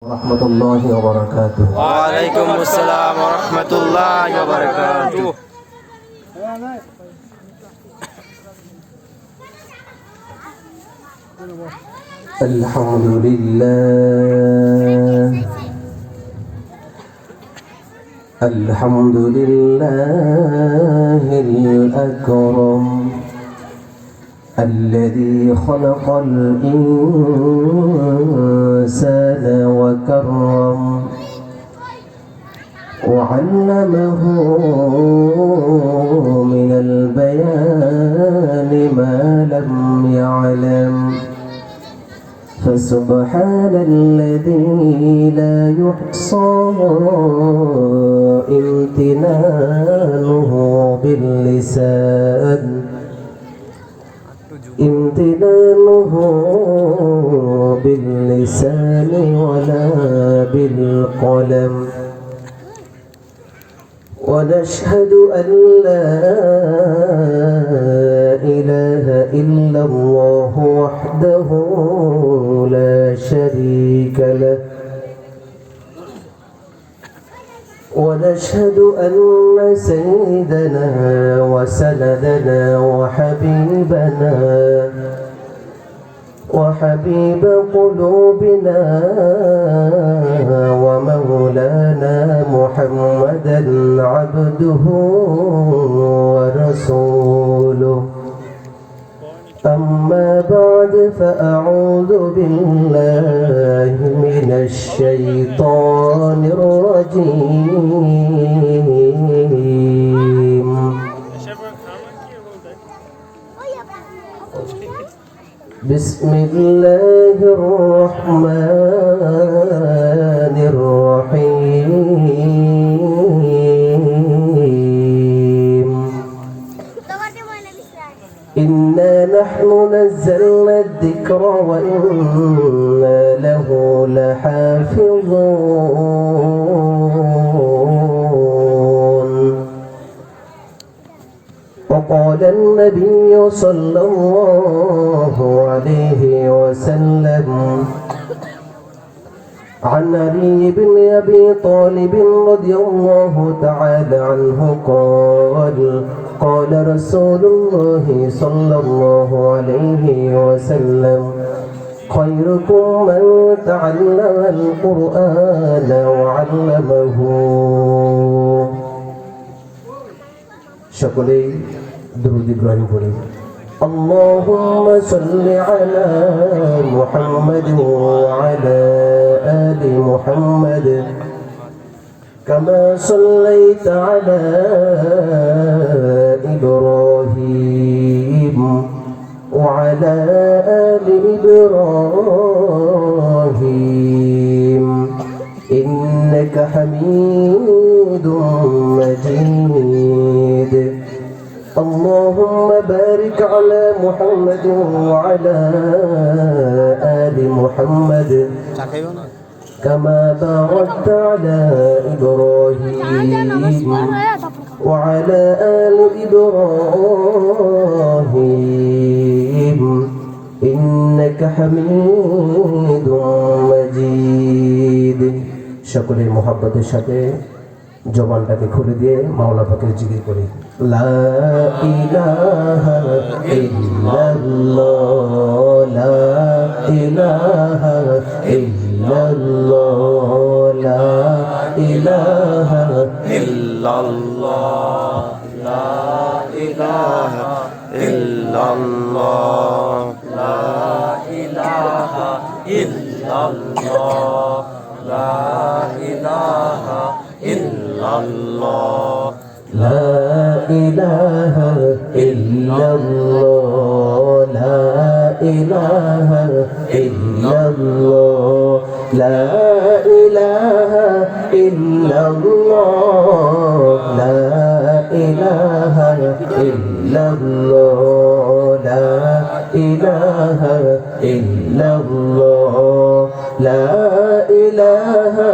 rahmatullahi wa barakatuh. Waalaikumsalam warahmatullahi wabarakatuh. Alhamdulillahil akram الذي خلق الإنسان وكرم وعلمه من البيان ما لم يعلم فسبحان الذي لا يحصى امتنانه باللسان ولا بالقلم ونشهد أن لا إله إلا الله وحده لا شريك له ونشهد أن سيدنا وسندنا وحبيب قلوبنا ومولانا محمدا عبده ورسوله أما بعد فأعوذ بالله من الشيطان الرجيم بسم الله الرحمن الرحيم إنا نحن نزلنا الذكر وإنا له لحافظون وقال النبي صلى الله عليه وسلم عن علي بن أبي طالب رضي الله تعالى عنه قال رسول الله صلى الله عليه وسلم خيركم من تعلم القرآن وعلمه সকলেই দুরূদ ইব্রাহিম পড়ি اللهم صل على محمد وعلى آل محمد كما صليت على إبراهيم وعلى آل إبراهيم إنك حميد مجيد اللهم بارك على محمد وعلى آل محمد كما باركت على إبراهيم وعلى آل إبراهيم إنك حميد مجيد شكر محبة الشكر জবানটাকে খুলে দিয়ে মাওলা পাকের জিকির করি লা ইলাহা ইল্লাল্লাহ লা ইলাহা ইল্লাল্লাহ লা ইলাহা ইল্লাল্লাহ লা ইলাহা ইল্লাল্লাহ লা ইলাহা ইল্লাল্লাহ লা ইলাহা الله لا إله إلا الله لا إله إلا الله لا إله إلا الله لا إله إلا الله لا إله إلا الله لا إله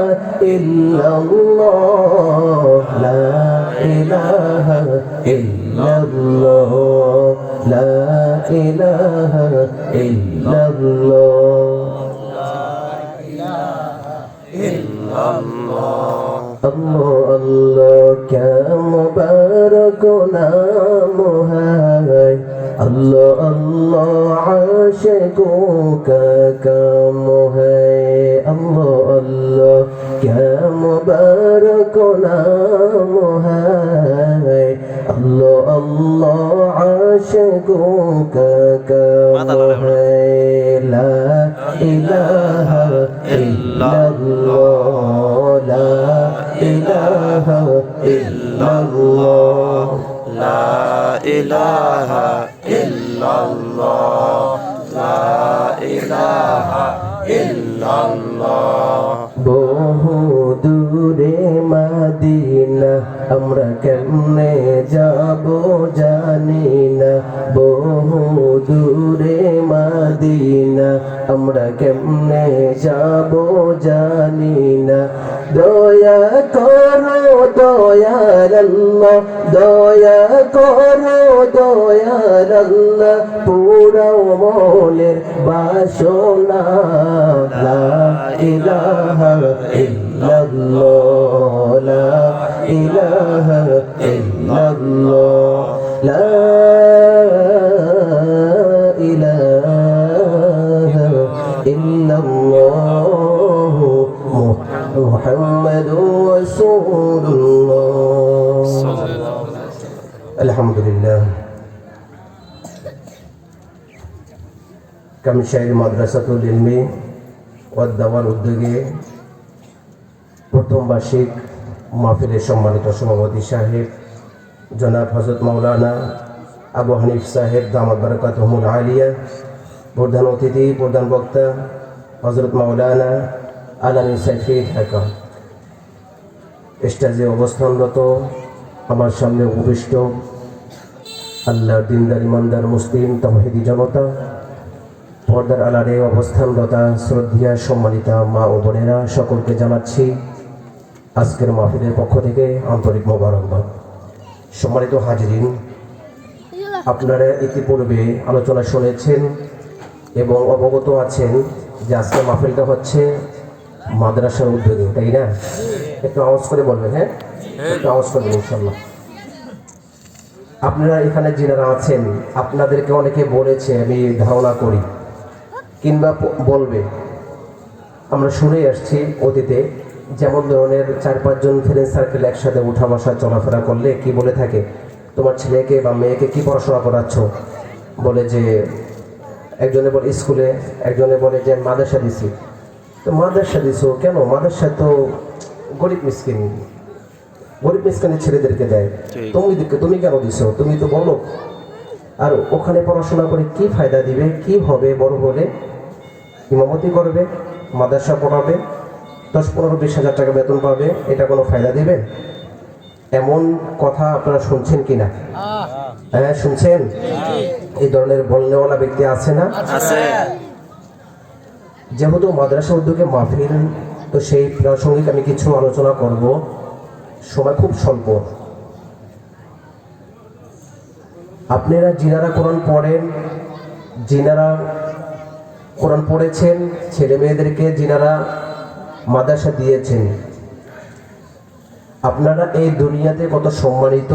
إلا الله لا إله إلا الله لا إله إلا الله अल्लाह अल्लाह क्या मुबारक नाम है अल्लाह अल्लाह आशिकों का काम है अल्लाह अल्लाह क्या मुबारक नाम है अल्लाह अल्लाह आशिकों का काम है ला इलाहा इल्लल्लाह ला इलाहा इल्लल्लाह ला इलाहा इल्लल्लाह ला इलाहा ইল্লাল্লাহ। বহু দূরে মদিনা আমরা কেমনে যাব জানি না বহু দূরে মদিনা আমরা কেমনে যাব জানি না দয়া করো দয়াল আল্লাহ দয়া করো দয়াল আল্লাহ পুরাও মনের বাসনা লা ইলাহা ইল্লাল্লাহ লা ইলাহা ইল্লাল্লাহ লা ইলাহা ইল্লাল্লাহ মুহাম্মাদুর রাসূলুল্লাহ আলহামদুলিল্লাহ। কামিশাইর মাদ্রাসাতুল ইলমি ওয়াদ দাওয়ার উদ্যোগে প্রথম বার্ষিক মাহফিলের সম্মানিত সভাপতি সাহেব জনাব হযরত মাওলানা আবু হানিফ সাহেব দামাত বারাকাতুহুল আলিয়া, প্রধান অতিথি প্রধান বক্তা হযরত মাওলানা আলামী সাইফি ঢাকা, স্টেজে অবস্থানরত আমার সামনে উপবিষ্ট আল্লাহর দিনদার ইমানদার মুসলিম তাওহীদি জনতা, পর্দার আড়ালে অবস্থানরতা শ্রদ্ধা সম্মানিতা মা ও বোনেরা, সকলকে জানাচ্ছি আজকের মাহফিলের পক্ষ থেকে আন্তরিক মোবারকবাদ। সম্মানিত হাজিরিন, আপনারা ইতিপূর্বে আলোচনা শুনেছেন এবং অবগত আছেন যে আজকের মাহফিলটা হচ্ছে মাদ্রাসার উদ্যোগে, তাই না? একটু আওয়াজ করে বলবেন, হ্যাঁ একটু আওয়াজ করবেন ইনশাল্লাহ। আপনারা এখানে যারা আছেন আপনাদেরকে অনেকে বলেছে, আমি ধারণা করি কিংবা বলবে, আমরা শুনে আসছি অতীতে, যেমন ধরনের 4-5 জন ফ্রেন্ড সার্কেল একসাথে উঠা বসা চলাফেরা করলে কি বলে থাকে, তোমার ছেলেকে বা মেয়েকে কি পড়াশোনা করাচ্ছ, বলে যে একজনে বলে স্কুলে, একজনে বলে যে মাদ্রাসা দিছি। তো মাদ্রাসা দিছো কেন? মাদ্রাসা তো গরিব মিসকিনের ছেলেদেরকে দেয়, তুমি কেন দিছো? তুমি তো বলো। আর ওখানে পড়াশোনা করে কি ফায়দা দিবে? কি হবে? বড় হলে ইমামতি করবে, মাদ্রাসা পড়াবে, 10-15-20 হাজার টাকা বেতন পাবে, এটা কোনো ফায়দা দিবে? এমন কথা আপনারা শুনছেন কিনা? হ্যাঁ শুনছেন? এই ধরনের বলনেওয়ালা ব্যক্তি আছে না? আছে। যেহেতু মাদ্রাসা উদ্যোগে মাহফিল, তো সেই প্রাসঙ্গিক আমি কিছু আলোচনা করব, সময় খুব স্বল্প। আপনারা যিনারা কোরআন পড়েন, যিনারা কোরআন পড়েছেন, ছেলে মেয়েদেরকে যিনারা মাদ্রাসা দিয়েছেন, আপনারা এই দুনিয়াতে কত সম্মানিত,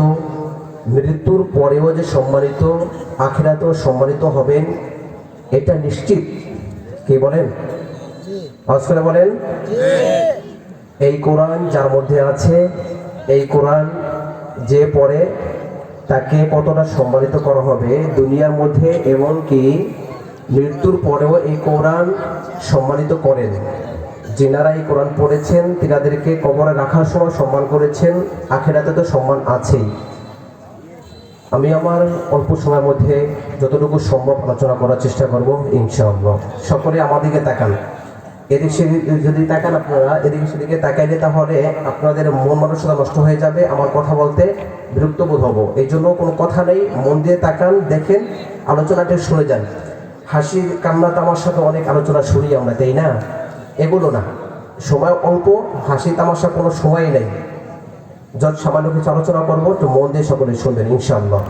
মৃত্যুর পরেও যে সম্মানিত, আখিরাতেও সম্মানিত হবেন, এটা নিশ্চিত। কি বলেন? আওয়াজ করে বলেন। এই কোরআন যার মধ্যে আছে, এই কোরআন যে পড়ে তাকে কতটা সম্মানিত করা হবে দুনিয়ার মধ্যে, এমনকি মৃত্যুর পরেও এই কোরআন সম্মানিত করেন। যিনারা এই কোরআন পড়েছেন তিনাদেরকে কবরে রাখার সময় সম্মান করেছেন, আখিরাতে তো সম্মান আছেই। আমি আমার অল্প সময়ের মধ্যে যতটুকু সম্ভব আলোচনা করার চেষ্টা করব ইনশাআল্লাহ। সকলে আমাদিকে তাকান, এদিক সেদিক যদি তাকান, আপনারা এদিকে সেদিকে তাকাইলে তাহলে আপনাদের মন মানসিকতা নষ্ট হয়ে যাবে, আমার কথা বলতে বিরক্ত বোধ হবো। এই জন্য কোনো কথা নেই, মন দিয়ে তাকান, দেখেন, আলোচনাটা শুনে যান। হাসি কান্না তামাশা তো অনেক আলোচনা শুনি আমরা, তাই না? এগুলো না, সময় অল্প, হাসি তামাশা কোনো সময় নেই। যত সামান্য কিছু আলোচনা করবো, একটু মন দিয়ে সকলে শুনবেন ইনশাআল্লাহ।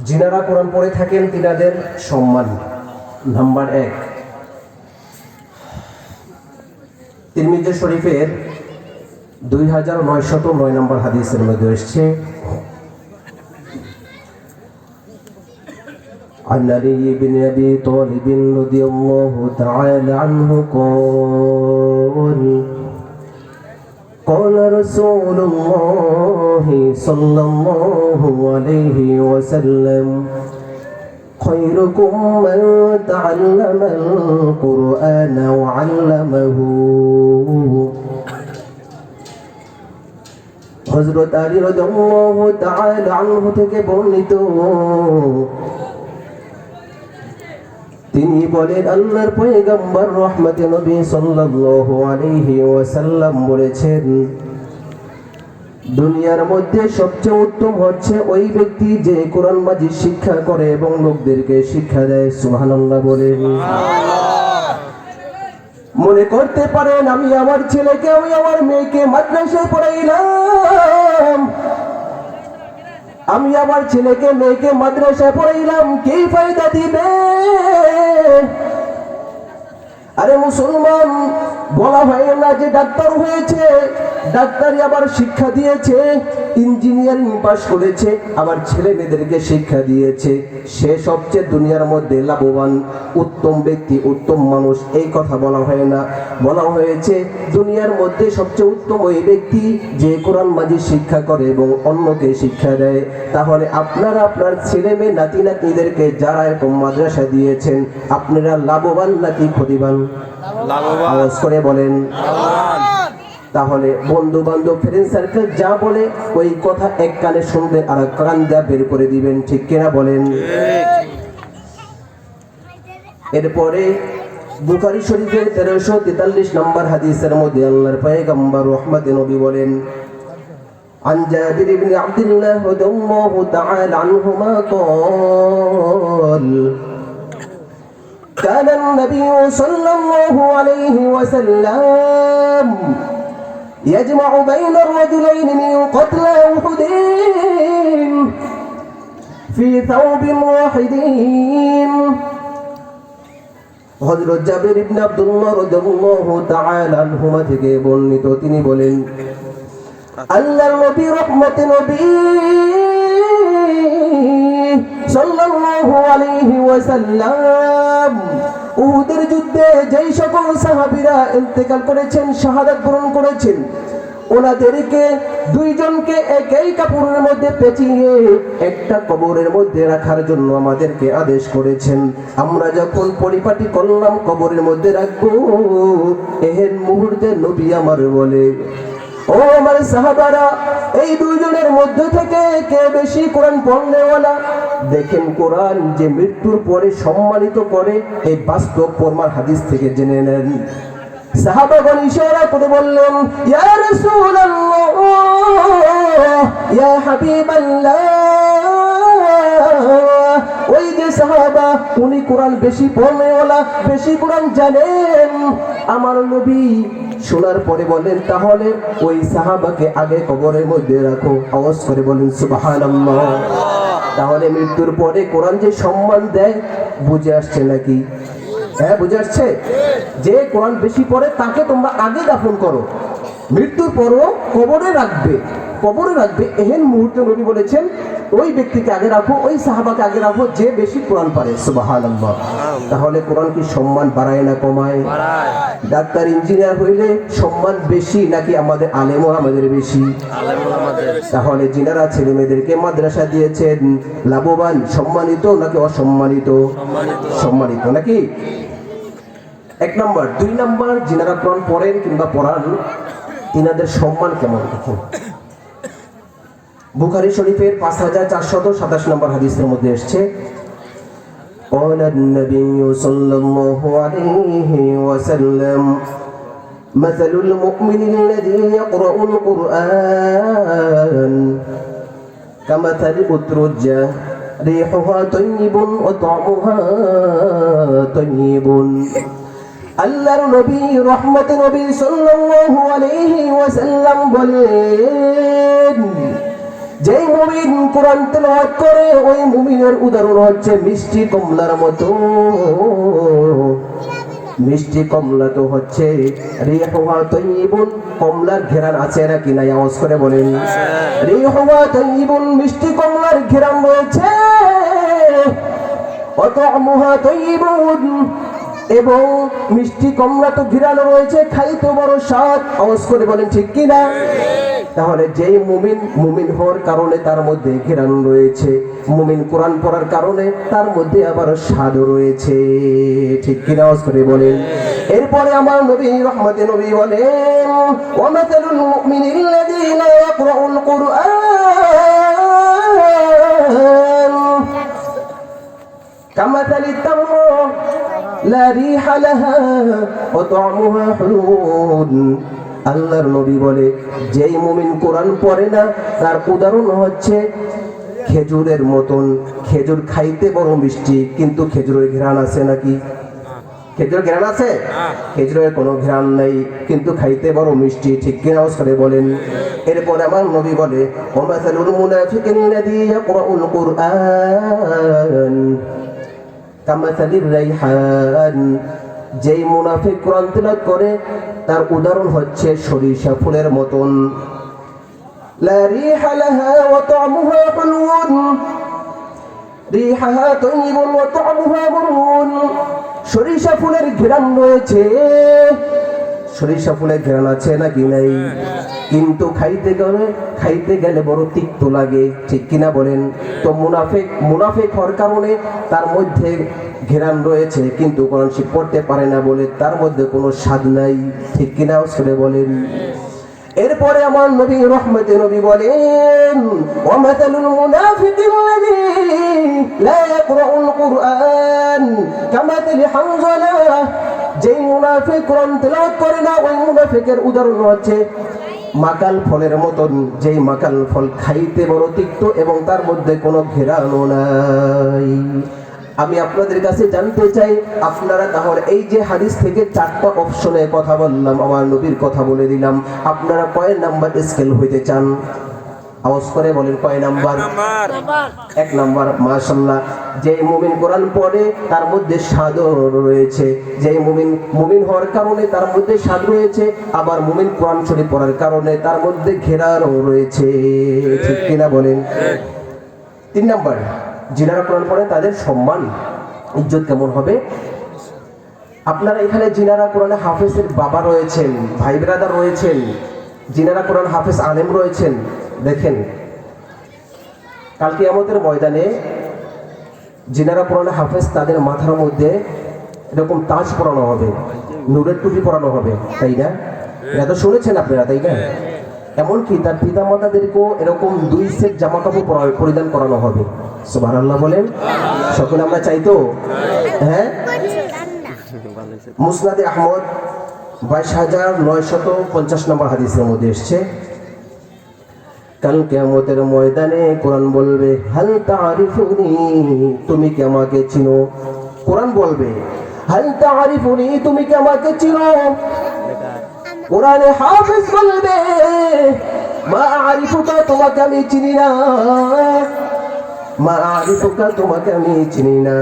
যিনারা কোরআন পড়ে থাকেন তিনাদের সম্মান নাম্বার 1। তিরমিজি শরীফের 2909 নম্বর হাদিসের মধ্যে এসেছে, عن علي بن أبي طالب رضي الله تعالى عنه قال قال رسول الله صلى الله عليه وسلم خيركم من تعلم القرآن وعلمه। হযরত আলী রাদিয়াল্লাহু তাআলা আনহু থেকে বর্ণিত, তিনি বলেন আল্লাহর পয়গম্বর রহমতে নবী সাল্লাল্লাহু আলাইহি ওয়াসাল্লাম বলেছেন, দুনিয়ার মধ্যে সবচেয়ে উত্তম হচ্ছে ওই ব্যক্তি যে কোরআন মাজিদ শিক্ষা করে এবং লোকদেরকে শিক্ষা দেয়। সুবহানাল্লাহ বলেন। মনে করতে পারেন আমি আমার ছেলেকে আমি আমার মেয়েকে মাদ্রাসায় পড়াইলাম, আমি আমার ছেলেকে মেয়েকে মাদ্রাসায় পড়াইলাম, কি ফায়দা দিবে? আরে মুসলমান, বলা হয় না যে ডাক্তার হয়েছে, ডাক্তারি আবার শিক্ষা দিয়েছে, ইঞ্জিনিয়ারিং পাশ করেছে, আবার ছেলে মেয়েদেরকে শিক্ষা দিয়েছে, সে সবচেয়ে দুনিয়ার মধ্যে লাভবান উত্তম ব্যক্তি, উত্তম মানুষ, এই কথা বলা হয় না। বলা হয়েছে দুনিয়ার মধ্যে সবচেয়ে উত্তম ওই ব্যক্তি যে কোরআন মাজিদ শিক্ষা করে এবং অন্যকে শিক্ষা দেয়। তাহলে আপনারা আপনার ছেলে মেয়ে নাতি নাতনিদেরকে যারা এরকম মাদ্রাসা দিয়েছেন, আপনারা লাভবান নাকি ক্ষতিবান? আওয়াজ করে বলেন। তাহলে বন্ধু বান্ধব ফ্রেন্ড সার্কেল যা বলে ওই কথা এক কানে শুনবেন আর এক কান দিয়ে বের করে দিবেন, ঠিক কিনা বলেন? এরপরে বুখারী শরীফের 1343 নম্বর হাদিসের মধ্যে আল্লাহর পয়গম্বর রহমতে নবী বলেন, عن جابر بن عبد الله رضي الله تعالى عنهما قال كان النبي صلى الله عليه وسلم يجمع بين الرجلين من قتلى أحد في ثوب واحد। হযরত জাবির ইবনে আব্দুল্লাহ রাদিয়াল্লাহু তাআলা আনহুমা থেকে বর্ণিত, তিনি বলেন আল্লাহর নবী রহমতে নবী সাল্লাল্লাহু আলাইহি ওয়াসাল্লাম উহুদের যুদ্ধে যেই সকল সাহাবীরা ইন্তেকাল করেছেন, শাহাদাত বরণ করেছেন, ওনাদেরকে দুইজনকে একই কাপড়ের মধ্যে পেঁচিয়ে একটা কবরের মধ্যে রাখার জন্য আমাদেরকে আদেশ করেছেন। আমরা যখন পরিপাটি করলাম কবরের মধ্যে রাখবো, এহেন মুহূর্তে নবী আমার বলে, ও আমার সাহাবারা, এই দুইজনের মধ্যে থেকে কে বেশি কোরআন পড়নেওয়ালা? দেখেন কোরআন যে মৃত্যুর পরে সম্মানিত করে, এই বাস্তব প্রমাণ হাদিস থেকে জেনে নেন। সাহাবাগণ ইশারা করে বললেন, ইয়া রাসূলুল্লাহ, ইয়া হাবিবাল্লাহ। ওই যে সাহাবা, উনি কোরআন বেশি পড়নেওয়ালা, বেশি কোরআন জানেন। আমার নবী শোনার পরে বলেন, তাহলে ওই সাহাবাকে আগে কবরের মধ্যে রাখো। আওয়াজ করে বলেন সুবহানাল্লাহ। তাহলে মৃত্যুর পরে কোরআন যে সম্মান দেয়, বুঝে আসছে নাকি? হ্যাঁ, বুঝে আসছে। যে কোরআন বেশি পড়ে তাকে তোমরা আগে দাফন করো, মৃত্যুর পরও কবরে রাখবে, কবরে রাখবে। এহেন মুহূর্তে নবী বলেছেন ওই ব্যক্তিকে আগে রাখো, ওই সাহাবাকে আগে রাখো যে বেশি কোরআন পারে। সুবহানাল্লাহ। তাহলে কোরআন কি সম্মান বাড়ায় না কমায়? ডাক্তার ইঞ্জিনিয়ার হইলে সম্মান বেশি নাকি আমাদের আলেম আমাদের বেশি? তাহলে যিনারা ছেলে মেয়েদেরকে মাদ্রাসা দিয়েছেন লাভবান, সম্মানিত নাকি অসম্মানিত? সম্মানিত নাকি? এক নম্বর। দুই নম্বর, যিনারা কোরআন পড়েন কিংবা পড়ান, তিনাদের সম্মান কেমন দেখুন। বুখারী শরীফের 5427 নম্বর হাদিসের মধ্যে এসেছে, قال النبي صلى الله عليه وسلم مثل المؤمن الذي يقرأ القرآن كمثل أترجة ريحها طيب وطعمها طيب। আল্লাহর নবী রহমতে নবী সাল্লাল্লাহু আলাইহি ওয়াসাল্লাম বলেন, যেই মুমিন কোরআন তেলাওয়াত করে ওই মুমিনের উদাহরণ হচ্ছে মিষ্টি কমলার মতো। মিষ্টি কমলা তো হচ্ছে রিহুহা তাইয়িবুন, কমলার ঘ্রাণ আছে নাকি নাই? আওয়াজ করে বলেন। রিহুহা তাইয়িবুন, মিষ্টি কমলার ঘ্রাণ রয়েছে। ওয়া তা'মুহা তাইয়িবুন, এবং মিষ্টি কমলা তো ঘ্রাণ রয়েছে, খাইতে বড় স্বাদ। আওয়াজ করে বলেন ঠিক কি না? তাহলে যেই মুমিন হওয়ার কারণে তার মধ্যে ঘ্রাণ রয়েছে, মুমিন কোরআন পড়ার কারণে তার মধ্যে আবার স্বাদ রয়েছে, ঠিক কি না? আওয়াজ করে বলেন। এরপরে আমার নবী রহমতে নবী বলেন, ওয়া মাতালুল মুমিনিল্লাযীনা ইয়াকরাউল কুরআন কামাতালিত তামর লা রিহা লাহা ওয়া তা'মুহা হুলুন। আল্লাহর নবী বলে, যেই মুমিন কোরআন পড়ে না তার উদাহরণ হচ্ছে খেজুরের মতন। খেজুর খাইতে বড় মিষ্টি, কিন্তু খেজুরের ঘ্রাণ আছে নাকি? খেজুরের ঘ্রাণ আছে? খেজুরের কোনো ঘ্রাণ নেই, কিন্তু খাইতে বড় মিষ্টি, ঠিক কিনা? আওয়াজ করে বলেন। এরপর আমার নবী বলে, ওয়া মাসালুল মুনাফিকিল্লাযী ইয়াকরাউল কুরআন কামাসালির রাইহান। যেই মুনাফিক কোরআন তেলাওয়াত করে তার উদাহরণ হচ্ছে সরিষা ফুলের মতন। লা রিহা লাহা ওয়া তা'মুহা হুলুন, রিহাহা তাইয়িবুন ওয়া তা'মুহা মুরুন। সরিষা ফুলের ঘ্রাণ রয়েছে, সরিষা ফুলের ঘ্রাণ আছে নাকি নাই? কিন্তু খাইতে গেলে বড় তিক্ত লাগে, ঠিক কিনা বলেন? তো মুনাফিক হওয়ার কারণে তার মধ্যে ঘ্রাণ রয়েছে, কিন্তু কোরআন শিখ পড়তে পারে না বলে তার মধ্যে কোনো স্বাদ নাই, ঠিক কিনা? শুনে বলেন। এরপরে আমার নবী রহমতে নবী বলেন, ওয়া মাতালুল মুনাফিকিল্লাযী লা ইয়াকরাউল কুরআন কামাতালি হানজালা। যেই মুনাফিক কোরআন তেলাওয়াত করে না ওই মুনাফিকের উদাহরণ হচ্ছে মাকাল ফলের মতন। যেই মাকাল ফল খাইতে বড় তিক্ত এবং তার মধ্যে কোনো ঘ্রাণও নাই। আমি আপনাদের কাছে জানতে চাই, আপনারা তাহলে এই যে হাদিস থেকে 4টা অপশনে কথা বললাম, আমার নবীর কথা বলে দিলাম, আপনারা কয় নাম্বার স্কেল হইতে চান? আওয়াজ করে বলেন, কয় নাম্বার? 1 নাম্বার। মাশাআল্লাহ। যে মুমিন কোরআন পড়ে তার মধ্যে স্বাদ রয়েছে, যে মুমিন হওয়ার কারণে তার মধ্যে স্বাদ রয়েছে, আবার মুমিন কোরআন শরীফ পড়ার কারণে তার মধ্যে ঘেরাও রয়েছে, ঠিক কিনা বলেন? 3 নাম্বার, যিনারা কোরআন পড়েন তাদের সম্মান ইজ্জত কেমন হবে? আপনারা এখানে যিনারা কোরআনে হাফেজের বাবা রয়েছেন, ভাই ব্রাদার রয়েছেন, যিনারা কোরআন হাফেজ আলেম রয়েছেন, দেখেন কাল কিয়ামতের ময়দানে যিনারা কোরআনে হাফেজ তাদের মাথার মধ্যে এরকম তাজ পরানো হবে, নূরের টুপি পরানো হবে, তাই না? এটা তো শুনেছেন আপনারা, তাই না? এমনকি তার পিতা মাতাদেরকেও এরকম 2 সেট জামা কাপড় পরিধান করানো হবে। সুবহানাল্লাহ বলেন। সকলে আমরা চাই তো? হ্যাঁ। মুসনাদে আহমদ 22,950 নম্বর হাদিসের মধ্যে এসছে, কাল কিয়ামতের ময়দানে কোরআন বলবে, হাল তা'রিফুনি, তুমি কি আমাকে চিনো? কোরআন বলবে, হাল তা'রিফুনি, তুমি কি আমাকে চিনো? কোরআনে হাফেজ বলবে, মা আরিফুকা, তোমাকে আমি চিনি না, মা আরিফুকা, তোমাকে আমি চিনি না।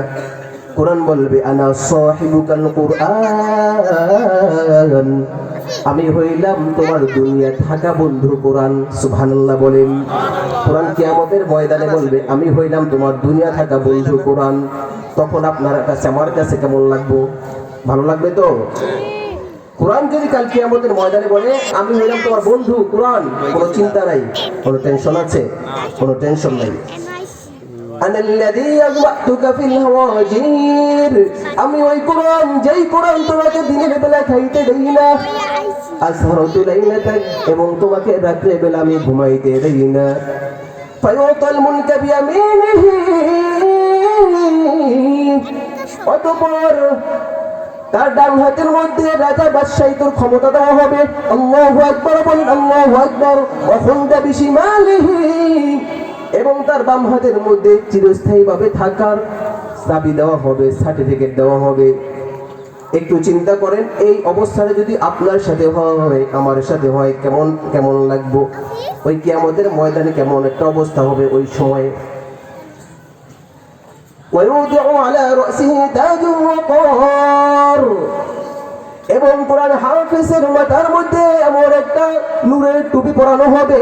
কোরআন বলবে, আনা সাহিবুকাল কুরআন, আমি হইলাম তোমার দুনিয়া থাকা বন্ধু কোরআন। সুবহানাল্লাহ বলেন। কোরআন কিয়ামতের ময়দানে বলবে, আমি হইলাম তোমার দুনিয়া থাকা বন্ধু কোরআন। তখন আপনার কাছে আমার কাছে কেমন লাগবে? ভালো লাগবে তো? কোরআন যদি কাল কিয়ামতের ময়দানে বলে, আমি হইলাম তোমার বন্ধু কোরআন, কোনো চিন্তা নাই, কোনো টেনশন আছে? কোনো টেনশন নাই। আমি ওই কোরআন, যেই কোরআন তোমাকে দিনের বেলা খাইতে দেই না, এবং তোমাকে রাত্রে বেলা আমি ঘুমাইতে দেই না। অতঃপর তার ডান হাতের মধ্যে রাজা বাদশাহী তোর ক্ষমতা দেওয়া হবে। আল্লাহু আকবার বলেন, আল্লাহু আকবার। ওয়াখুনদা বিশিমালিহি, এবং তার বাম হাতের মধ্যে চিরস্থায়ীভাবে থাকার চাবি দেওয়া হবে, সার্টিফিকেট দেওয়া হবে। একটু চিন্তা করেন, এই অবস্থানে যদি আপনার সাথে হয়, আমার সাথে হয়, কেমন লাগবো? ওই কিয়ামতের ময়দানে কেমন একটা অবস্থা হবে ওই সময়ে। ويوضع على رأسه تاج وقار, এবং কোরআন হাফেজের মাথার মধ্যে এমন একটা নূরের টুপি পরানো হবে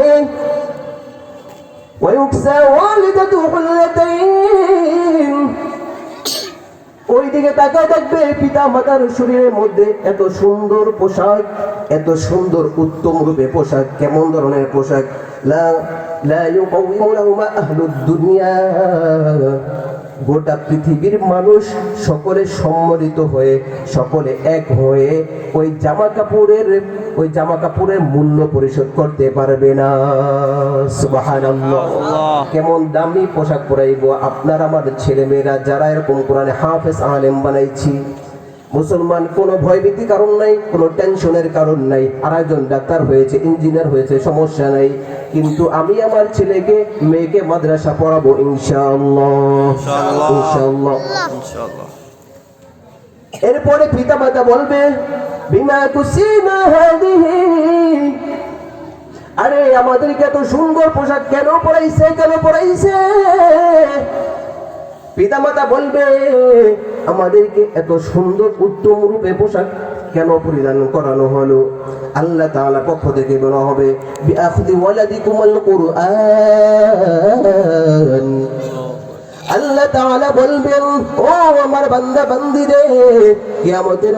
ওয়ায়ুকসা ওয়ালিদাতুহু আল্লাতাইন ওই দিকে তাকায় দেখবে পিতা মাতার শরীরের মধ্যে এত সুন্দর পোশাক, এত সুন্দর উত্তম রূপে পোশাক। কেমন ধরনের পোশাক? লা লা ইউকাউমু লাহুমা আহলুদ দুনিয়া, গোটা পৃথিবীর মানুষ সকলে সম্মিলিত হয়ে, সকলে এক হয়ে ওই জামা কাপড়ের মূল্য পরিশোধ করতে পারবে না। সুবহানাল্লাহ। কেমন দামি পোশাক পরাইবো আপনার আমার ছেলে মেয়েরা যারা এরকম কোরআনে হাফেজ আলেম বানাইছি। মুসলমান কোনো ভয়ভীতি কারণ নাই, কোনো টেনশনের কারণ নাই। আর একজন ডাক্তার হয়েছে, ইঞ্জিনিয়ার হয়েছে, সমস্যা নাই, কিন্তু আমি আমার ছেলেকে মেয়েকে মাদ্রাসা পড়াবো ইনশাআল্লাহ ইনশাআল্লাহ ইনশাআল্লাহ। এরপরে পিতা মাতা বলবে বিমা কুসিনা হাদিহি, আরে আমাদেরকে এত সুন্দর পোশাক কেন পরাইছে? পিতা মাতা বলবে আমাদেরকে এত সুন্দর উত্তম রূপে পোশাক কেন পরিধান করানো হলো? আল্লাহ তাআলা পক্ষ থেকে বলা হবে বিআখদি ওয়ালাদিকুমুল কুরআন। আল্লাহ তাআলা বলবেন ও আমার বান্দা বান্দীরে, কিয়ামতের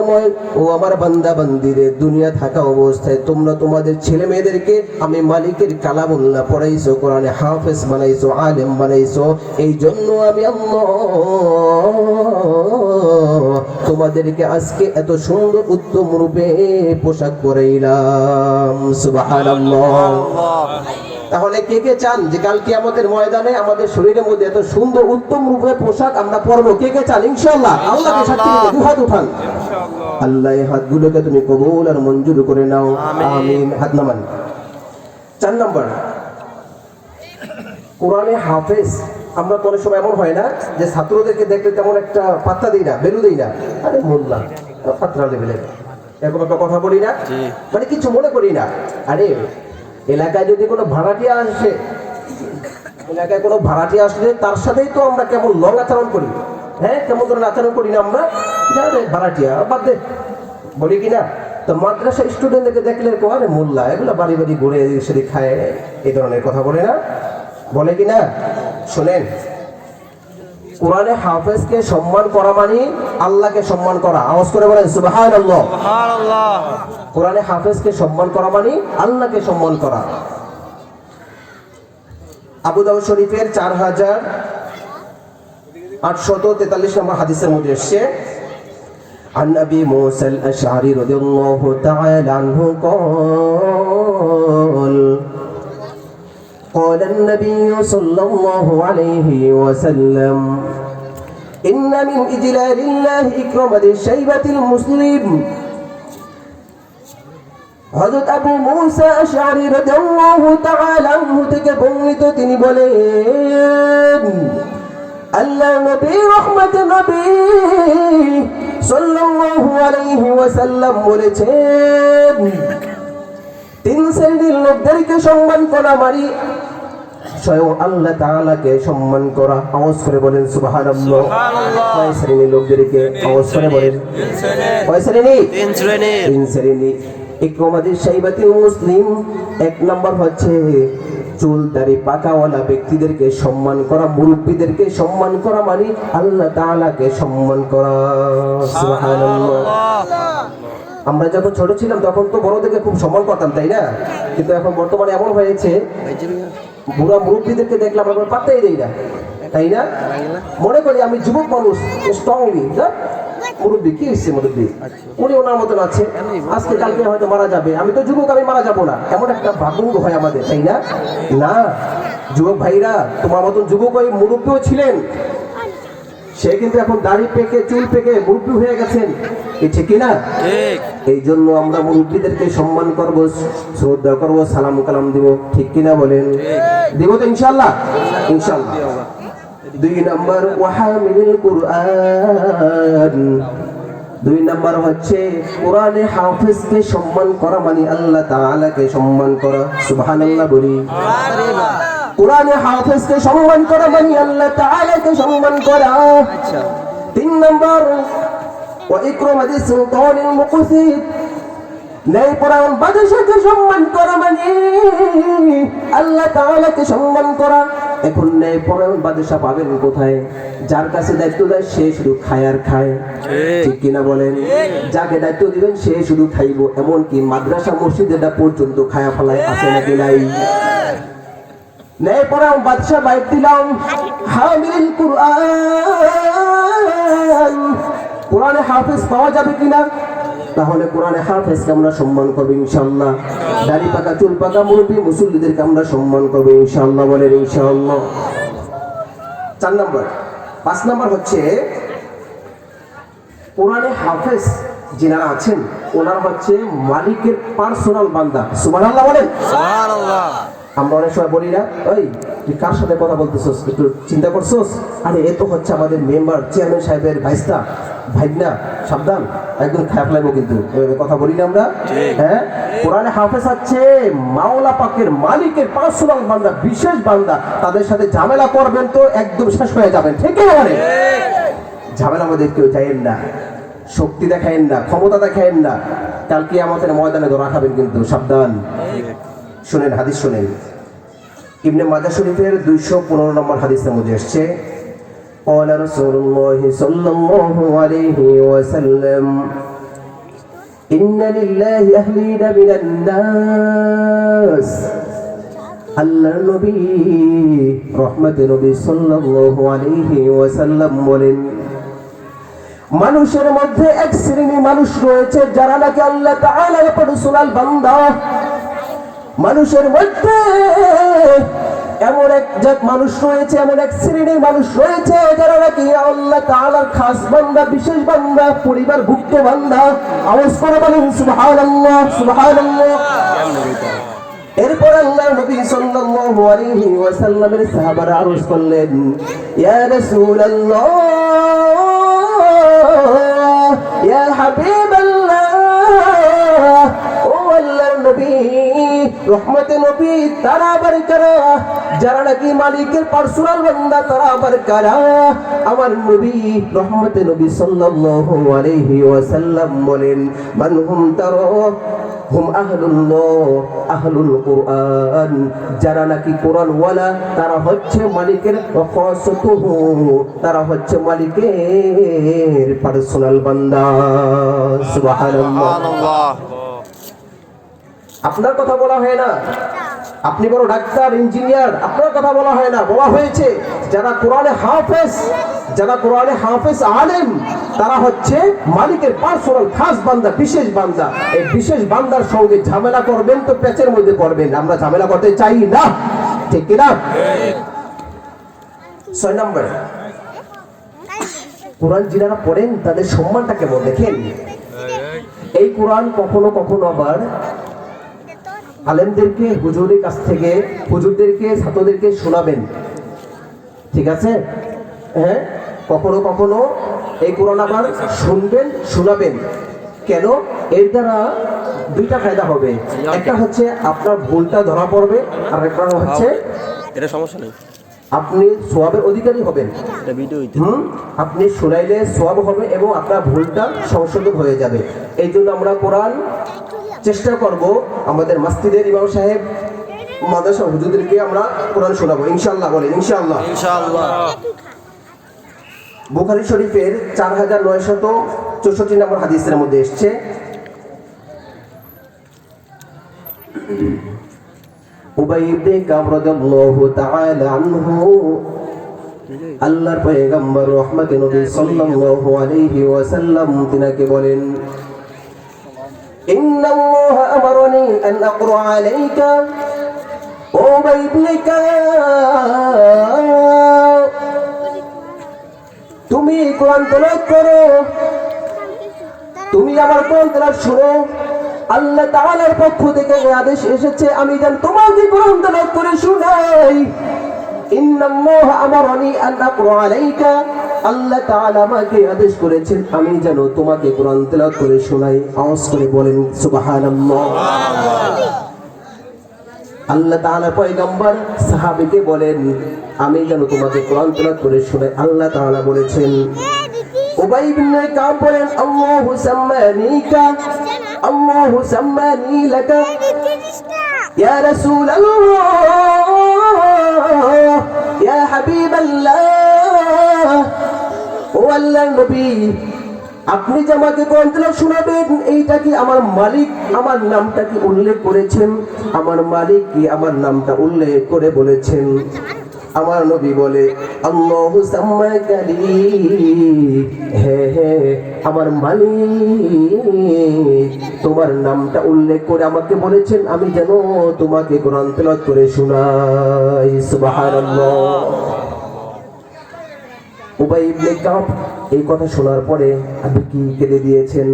ও আমার বান্দা বান্দীরে, দুনিয়া থাকা অবস্থায় তোমরা তোমাদের ছেলে মেয়েদেরকে আমি মালিকের কালামুল্লাহ পড়াইছো, কোরআনে হাফেজ বানাইছো, আলেম বানাইছো। এই জন্য আমি আল্লাহ তোমাদেরকে আজকে এত সুন্দর উত্তম রূপে পোশাক পরাইলাম। সুবহানাল্লাহ। তাহলে কে কে চান যে কাল কিয়ামতের ময়দানে আমাদের শরীরের মধ্যে এত সুন্দর উত্তম রূপে পোশাক আমরা পরবো? কে কে চান? ইনশাআল্লাহ। আল্লাহকে সাক্ষী রেখে দুই হাত উঠান। আল্লাহ এই হাতগুলোকে তুমি কবুল আর মঞ্জুর করে নাও, আমিন। হাত নামান। 4 নাম্বার, কোরআনে হাফেজ। আমরা তো অনেক সময় এমন হয় না যে ছাত্রদেরকে দেখলে তেমন একটা পাত্তা দিই না, ভ্যালু দিই না। আরে মোল্লা পাত্রা লেভেলের এরকম একটা কথা বলি না, মানে কিছু মনে করি না। আরে এলাকায় যদি কোনো ভাড়াটিয়া আসলে তার সাথেই তো আমরা কেমন লং আচরণ করি। হ্যাঁ, কেমন ধরনের আচরণ করি না আমরা? জানে ভাড়াটিয়া বাদ দে বলি কিনা? তো মাদ্রাসা স্টুডেন্টদেরকে দেখলে আরে মোল্লা এগুলো বাড়ি বাড়ি ঘুরে সেদিক খায়, এই ধরনের কথা বলে না, বলে কিনা? শোনেন, কোরআনে হাফেজকে সম্মান করা মানে আল্লাহকে সম্মান করা। আওয়াজ করে বলেন সুবহানাল্লাহ। কোরআনে হাফেজকে সম্মান করা মানে আল্লাহকে সম্মান করা। আবু দাউদ শরীফের 4843 নম্বর হাদিসের মধ্যে এসেছে عن أبي موسى الأشعري رضي الله تعالى عنه قال النبي صلى الله عليه وسلم إن من إجلال الله إكرام ذي الشيبة المسلم। হযরত আবু মুসা আশআরী রাদিয়াল্লাহু তাআলা আনহু থেকে বর্ণিত, তিনি বলেন আল্লাহ নবী রহমতে নবী সাল্লাল্লাহু আলাইহি ওয়াসাল্লাম বলেছেন 3 শ্রেণীর লোকদেরকে সম্মান করা মানে স্বয়ং আল্লাহ তাআলাকে সম্মান করা। আওয়াজ করে বলেন সুবহানাল্লাহ। কয় শ্রেণীর লোকদেরকে? আওয়াজ করে বলেন কয় শ্রেণী? 3 শ্রেণী। ইকরামাদিস শাইবাতিল মুসলিম, 1 নাম্বার হচ্ছে চুল দাড়ি পাকাওয়ালা ব্যক্তিদেরকে সম্মান করা, মুরব্বীদেরকে সম্মান করা মানে আল্লাহ তাআলাকে সম্মান করা। সুবহানাল্লাহ। আমরা যখন ছোট ছিলাম তখন তো বড়দেরকে খুব সম্মান করতাম, তাই না? কিন্তু এখন বর্তমানে এমন হয়েছে বুড়া মুরব্বীদেরকে দেখলে আমরা পাত্তাই দেই না, তাই না? মনে করি আমি যুবক মানুষ, স্ট্রংলি মুরব্বী কি হচ্ছে, মুরব্বী উনি ওনার মতন আছে, আজকে কালকে হয়তো মারা যাবে, আমি তো যুবক, আমি মারা যাবো না, এমন একটা ভাবুঙ্গ হয় আমাদের, তাই না? না যুবক ভাইরা, তোমার মতন যুবক ওই মুরব্বীও ছিলেন, সে কিন্তু এখন দাড়ি পেকে চুল পেকে মুরব্বী হয়ে গেছেন, ঠিক কিনা? এই জন্য আমরা মুরব্বীদেরকে সম্মান করব, শ্রদ্ধা করব, সালাম কালাম দিব, ঠিক কিনা বলেন? দিব তো ইনশাআল্লাহ? ইনশাআল্লাহ। 2 নাম্বার ওয়াহামিলুল কুরআন। 2 নাম্বার হচ্ছে কোরআনে হাফেজকে সম্মান করা মানে আল্লাহ তাআলাকে সম্মান করা। সুবহানাল্লাহ বলি। কোরআনে হাফেজকে সম্মান করা মানে আল্লাহ তাআলাকে সম্মান করা। 3 নাম্বার ওয়া ইকরামাতি সুলতানিল মুকসিত। ন্যায়পরায়ণ বাদশাকে সম্মান করা মানে আল্লাহ তাআলাকে সম্মান করা। এখন ন্যায়পরায়ণ বাদশা পাবেন কোথায়? যার কাছে দায়িত্ব দেয় সে শুধু খায় আর খায়, ঠিক কিনা বলেন? যাকে দায়িত্ব দিবেন সে শুধু খাইব, এমনকি মাদ্রাসা মসজিদেটা পর্যন্ত খায়া ফেলায়, আছে নাকি নাই? ন্যায়পরায়ণ বাদশা বাইক দিলাম হামিল কুরআন, কোরআনে হাফেজ পাওয়া যাবে কিনা? তাহলে কোরআনে হাফেজকে আমরা সম্মান করবো ইনশাআল্লাহ। দাড়ি পাকা চুল পাকা মুরব্বী মুসল্লিদেরকে আমরা সম্মান করবো ইনশাআল্লাহ, বলেন ইনশাআল্লাহ। 4 নম্বর। 5 নম্বর হচ্ছে কোরআনে হাফেজ যিনারা আছেন ওনারা হচ্ছে মালিকের পার্সোনাল বান্দা। সুবহানাল্লাহ বলেন। সুবহানাল্লাহ। আমরা অনেক সময় বলি না, ওই তুই কার সাথে কথা বলতেছস, একটু চিন্তা করছস? আরে এ তো হচ্ছে আমাদের মেম্বার, চেয়ারম্যান সাহেবের ভাইস্তা, ভাইগনা, সাবধান, একদম খারাপ লাগবো কিন্তু। এভাবে কথা বলি না আমরা? হ্যাঁ, কোরআনে হাফেজ হচ্ছে মাওলা পাকের মালিকের পার্সোনাল বান্দা, বিশেষ বান্দা। তাদের সাথে ঝামেলা করবেন তো একদম শেষ হয়ে যাবেন, ঠিক কি বলে? ঝামেলা আমাদের কেউ চাইেন না, শক্তি দেখায়েন না, ক্ষমতা দেখায়েন না, কালকে আমাদের ময়দানে ধরা খাবেন কিন্তু, সাবধান। শুনেন, হাদিস শুনেন। ইবনে মাজাহ শরীফের 215 নম্বর হাদিসের মধ্যে এসেছে, قال رسول الله صلى الله عليه وسلم إن لله أهلين من الناس। আল্লাহর নবী রহমতে নবী সাল্লাল্লাহু আলাইহি ওয়াসাল্লাম বলেন, মানুষের মধ্যে এক শ্রেণী মানুষ রয়েছে যারা নাকি আল্লাহ তাআলার পার্সোনাল বান্দা। মানুষের মধ্যে এমন এক জাত মানুষ রয়েছে, এমন এক শ্রেণীর মানুষ রয়েছে যারা নাকি আল্লাহ তাআলার খাস বান্দা, বিশেষ বান্দা, পরিবারভুক্ত বান্দা। আওয়াজ করে বলেন সুবহানাল্লাহ, সুবহানাল্লাহ। এরপর আল্লাহর নবী সাল্লাল্লাহু আলাইহি ওয়াসাল্লামের সাহাবারা আরজ করলেন, ইয়া রাসূলুল্লাহ, ইয়া হাবিবাল্লাহ, ও আল্লাহর নবী, রহমতে নবী, তারা আবার কারা? যারা নাকি মালিকের পার্সোনাল বান্দা, তারা আবার কারা? আমার নবী রহমতে নবী সাল্লাল্লাহু আলাইহি ওয়াসাল্লাম বলেন, মানহুম তারা হুম আহলুল্লাহ, আহলুল কুরআন। যারা নাকি কোরআন ওয়ালা তারা হচ্ছে মালিকের খাসতুহু, তারা হচ্ছে মালিকের পার্সোনাল বান্দা। সুবহানাল্লাহ। আপনার কথা বলা হয় না, আপনি বড় ডাক্তার, ইঞ্জিনিয়ার, আপনার কথা বলা হয় না। বলা হয়েছে যারা কোরআনে হাফেজ, যারা কোরআনে হাফেজ আলেম, তারা হচ্ছে মালিকের পার্সোনাল খাস বান্দা, বিশেষ বান্দা। এই বিশেষ বান্দার সঙ্গে ঝামেলা করবেন তো পেচের মধ্যে পড়বেন। আমরা ঝামেলা করতে চাই না, ঠিক কিনা? 6 নম্বর, কোরআন যিনারা পড়েন তাদের সম্মানটা কেমন দেখেন। এই কোরআন কখনো কখনো আবার আলেমদেরকে হুজুরের কাছ থেকে, হুজুরদেরকে ছাত্রদেরকে শোনাবেন, ঠিক আছে? হ্যাঁ, কখনো কখনো এই কোরআন আবার শুনবেন, শোনাবেন। কেন? এর দ্বারা 2টা ফায়দা হবে। একটা হচ্ছে আপনার ভুলটা ধরা পড়বে, আর একটা হচ্ছে এটা সমস্যা নেই, আপনি সওয়াবের অধিকারী হবেন। এটা ভিডিও আপনি শুনাইলে সওয়াব হবে এবং আপনার ভুলটা সংশোধন হয়ে যাবে। এই জন্য আমরা কোরআন চেষ্টা করব আমাদের মসজিদের ইমাম সাহেব, মাদ্রাসা হুজুরদেরকে আমরা কোরআন শোনাবো ইনশাআল্লাহ, বলেন ইনশাআল্লাহ। ইনশাআল্লাহ। বুখারী শরীফের 4964 নম্বর হাদিসের মধ্যে এসেছে, উবাই ইবনে কাব রাদিয়াল্লাহু তাআলা আনহু, আল্লাহর পয়গম্বর রহমতে নবী সাল্লাল্লাহু আলাইহি ওয়াসাল্লাম তিনাকে বলেন, ইন্নাল্লাহ আমারানি আন আকরা আলাইকা উবাই ইবনে কাব, তুমি কোরআন তেলাওয়াত করো, তুমি আমার কোরআন তেলাওয়াত শুনো। আল্লাহ তাআলার পক্ষ থেকে এই আদেশ এসেছে, আমি যেন তোমাকে কোরআন তেলাওয়াত করে শোনাই। ইন্নাল্লাহ আমারানি আন আকরা আলাইকা, আল্লাহ তাআলা আমাকে আদেশ করেছেন আমি যেন তোমাকে কোরআন তেলাওয়াত করে শোনাই। আওয়াজ করে বলেন সুবহানাল্লাহ। আল্লাহ তাআলার পয়গম্বর সাহাবীকে বলেন আমি যেন তোমাকে কোরআন তেলাওয়াত করে শোনাই। আল্লাহ তাআলা বলেছেন, উবাই ইবনে কাব বলেন আল্লাহু সাম্মানিকা আল্লাহু সাম্মানি লাকা ইয়া রাসূলুল্লাহ ইয়া হাবিবাল্লাহ, ও আল্লাহর নবী, আপনি যে আমাকে কোরআন তেলাওয়াত শোনাবেন, এইটা কি আমার মালিক আমার নামটা কি উল্লেখ করেছেন? আমার মালিক কি আমার নামটা উল্লেখ করে বলেছেন? আমার নবী বলে আল্লাহু সাম্মাকালি, হে হে আমার মালিক তোমার নামটা উল্লেখ করে আমাকে বলেছেন আমি যেন তোমাকে কোরআন তেলাওয়াত করে শোনাই। সুবহানাল্লাহ। উবাই ইবনে কাব এই কথা শোনার পরে আপনি কি কেঁদে দিয়েছেন,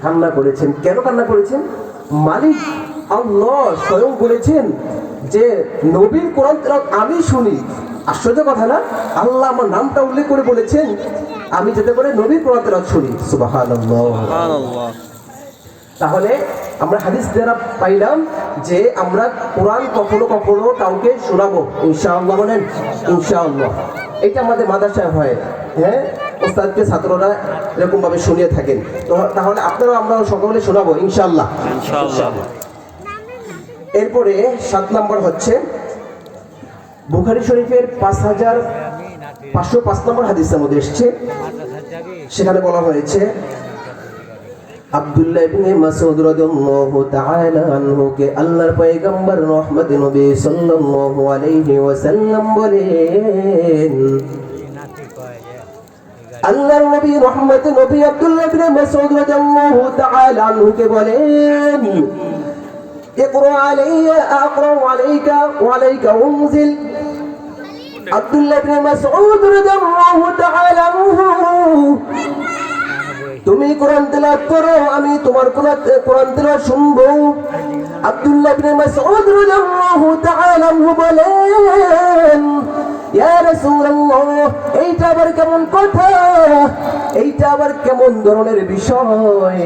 কান্না করেছেন। কেন কান্না করেছেন? মালিক আল্লাহ স্বয়ং বলেছেন যে নবীর কোরআন তেলাওয়াত আমি শুনি। আশ্চর্য কথা না? আল্লাহ আমার নামটা উল্লেখ করে বলেছেন আমি যাতে করে নবীর কোরআন তেলাওয়াত শুনি। সুবহানাল্লাহ। সুবহানাল্লাহ। তাহলে আমরা হাদিস দ্বারা পাইলাম যে আমরা কোরআন কখনো কখনো কাউকে শোনাবো, ইনশাআল্লাহ। বলেন ইনশাআল্লাহ। এটা আমাদের মাদ্রাসায় হয়, হ্যাঁ, ওস্তাদকে ছাত্ররা এরকম ভাবে শুনিয়ে থাকেন। তো তাহলে আপনারাও আমরাও সকলে শোনাবো ইনশাআল্লাহ। ইনশাআল্লাহ। এরপরে 7 নম্বর হচ্ছে বুখারী শরীফের 5505 নম্বর হাদিসের মধ্যে এসেছে, সেখানে বলা হয়েছে আব্দুল্লাহ ইবনে মাসউদ রাদিয়াল্লাহু তাআলা আনহু কে আল্লাহর পয়গম্বর রহমত নবী সাল্লাল্লাহু আলাইহি ওয়াসাল্লাম বলেন, আল্লাহর নবী রহমত নবী আব্দুল্লাহ ইবনে মাসউদ রাদিয়াল্লাহু তাআলা আনহু কে বলেন, ইকরা আলাইয়া আকরা আলাইকা ওয়া আলাইকা উনজিল। আব্দুল্লাহ ইবনে মাসউদ রাদিয়াল্লাহু তাআলা আনহু, তুমি কোরআন তেলাওয়াত করো, আমি তোমার কোরআন তেলাওয়াত শুনবো। আব্দুল্লাহ ইবনে মাসউদ রাদিয়াল্লাহু তাআলা আনহু বলেন, ইয়া রাসূলুল্লাহ, এইটা আবার কেমন কথা, এইটা আবার কেমন ধরনের বিষয়?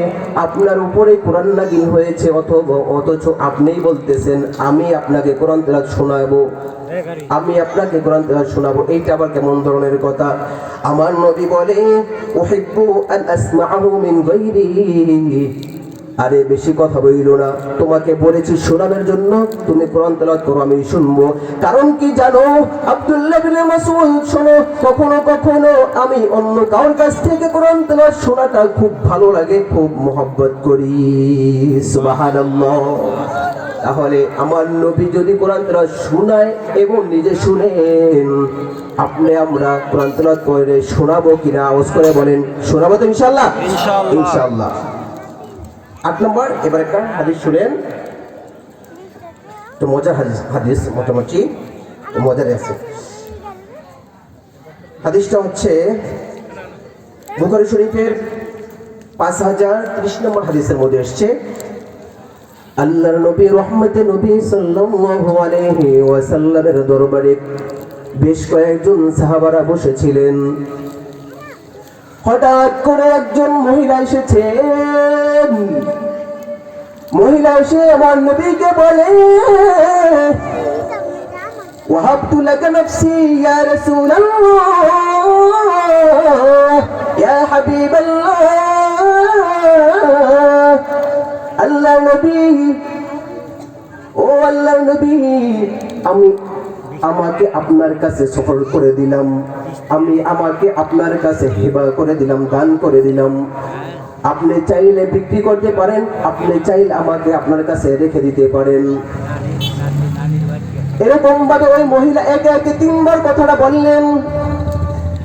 আপনার উপরে কোরআন নাযিল হয়েছে অথচ আপনিই বলতেছেন আমি আপনাকে কোরআন তেলাওয়াত শোনাবো, আমি আপনাকে কোরআন তেলাওয়াত শোনাবো, এইটা আবার কেমন ধরনের কথা? আমার নবী বলে উহিব্বু আন আসমা'হু মিন গায়রি, আরে বেশি কথা বইলো না, তোমাকে বলেছি শোনানোর জন্য, তুমি কোরআন তেলাওয়াত করো, আমি শুনবো। কারণ কি জানো আব্দুল্লাহ ইবনে মাসউদ, শোনো, কখনো কখনো আমি অন্য কারোর কাছ থেকে কোরআন তেলাওয়াত শোনাটা খুব ভালো লাগে, খুব মহব্বত করি। সুবহানাল্লাহ। তাহলে আমার নবী যদি কোরআন তেলাওয়াত শোনায় এবং নিজে শুনেন, আপনি আমরা কোরআন তেলাওয়াত করে শোনাবো কিনা? আওয়াজ করে বলেন শোনাবো তো ইনশাআল্লাহ। ইনশাআল্লাহ। ইনশাআল্লাহ। 8 নম্বর, এবার একটা হাদিস শুনেন, তো মজার হাদিস মোটামুটি মজার আছে। হাদিসটা হচ্ছে বুখারী শরীফের 5030 নম্বর হাদিসের মধ্যে এসেছে, আল্লাহর নবী রহমতে নবী সাল্লাল্লাহু আলাইহি ওয়াসাল্লামের দরবারে বেশ কয়েকজন সাহাবারা বসেছিলেন। হঠাৎ করে একজন মহিলা এসেছেন। মহিলা এসে আমার নবীকে বলে, ওয়াহাবতু লাকা নাফসি ইয়া রাসূলুল্লাহ ইয়া হাবিবাল্লাহ। আল্লাহ নবী, ও আল্লাহ নবী, আমাকে আপনার কাছে সফর করে দিলাম, আমাকে আপনার কাছে হিবা করে দিলাম, দান করে দিলাম। আপনি চাইলে বিক্রি করতে পারেন, আপনি চাইলে আমাকে আপনার কাছে রেখে দিতে পারেন। এরকম ভাবে ওই মহিলা একে একে 3 বার কথাটা বললেন।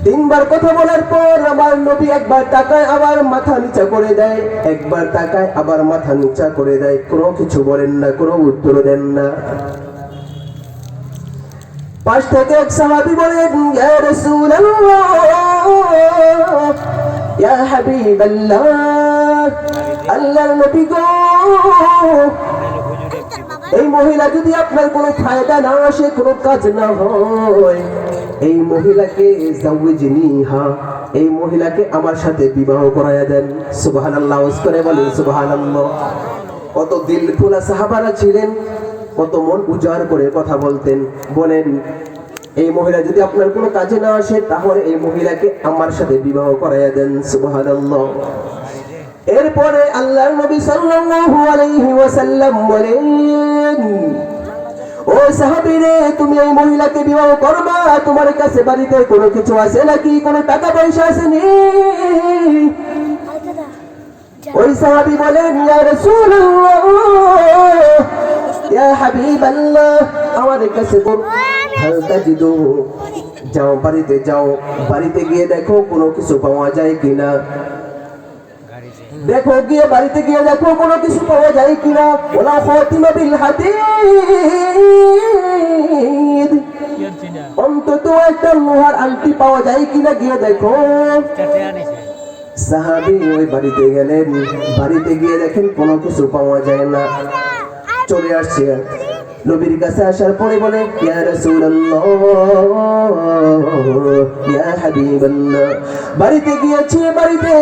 3 বার কথা বলার পর আমার নবী একবার তাকায় আবার মাথা নিচা করে দেয়, একবার তাকায় আবার মাথা নিচা করে দেয়, কোনো কিছু বলেন না, কোনো উত্তর দেন না। পাশ থেকে এক সাহাবী বলেন, ইয়া রাসূলুল্লাহ ইয়া হাবিবাল্লাহ, আল্লাহর নবী গো, এই মহিলা যদি আপনার কোনো ফায়দা না আসে, কোনো কাজ না হয়, এই মহিলাকে জাওয়াজনিহা, এই মহিলাকে আমার সাথে বিবাহ করায়া দেন। সুবহানাল্লাহ। করে বলেন সুবহানাল্লাহ। কত দিল খোলা সাহাবারা ছিলেন, কত মন উজাড় করে কথা বলতেন। বলেন এই মহিলা যদি আপনার কোনো কাজে না আসে তাহলে এই মহিলাকে আমার সাথে বিবাহ করাইয়া দেন। সুবহানাল্লাহ। এরপরে আল্লাহর নবী সাল্লাল্লাহু আলাইহি ওয়াসাল্লাম বলেন, ও সাহাবীরে, তুমি এই মহিলাকে বিবাহ করবা, তোমার কাছে বাড়িতে কোনো কিছু আছে নাকি, কোনো টাকা পয়সা আছে নি? ওই সাহাবী বলেন, ইয়া রাসূলুল্লাহ, ইয়া হাবিবাল্লাহ, আমাদের কাছে হাল তাজিদু, যাও বাড়িতে যাও, বাড়িতে গিয়ে দেখো কোনো কিছু পাওয়া যায় কিনা, দেখো গিয়ে বাড়িতে গিয়ে দেখো কোনো কিছু পাওয়া যায় কিনা। ওলা ফাতিমা বিল হাদিদ, অন্তত একটা লোহার আংটি পাওয়া যায় কিনা গিয়ে দেখো। সাহাবী ওই বাড়িতে গেলেন, বাড়িতে গিয়ে দেখেন কোনো কিছু পাওয়া যায় না। চলে আসছে নবীর কাছে, আসার পরে বলে, ইয়া রাসূলুল্লাহ, ইয়া হাবিবাল্লাহ, বাড়িতে গিয়েছি, বাড়িতে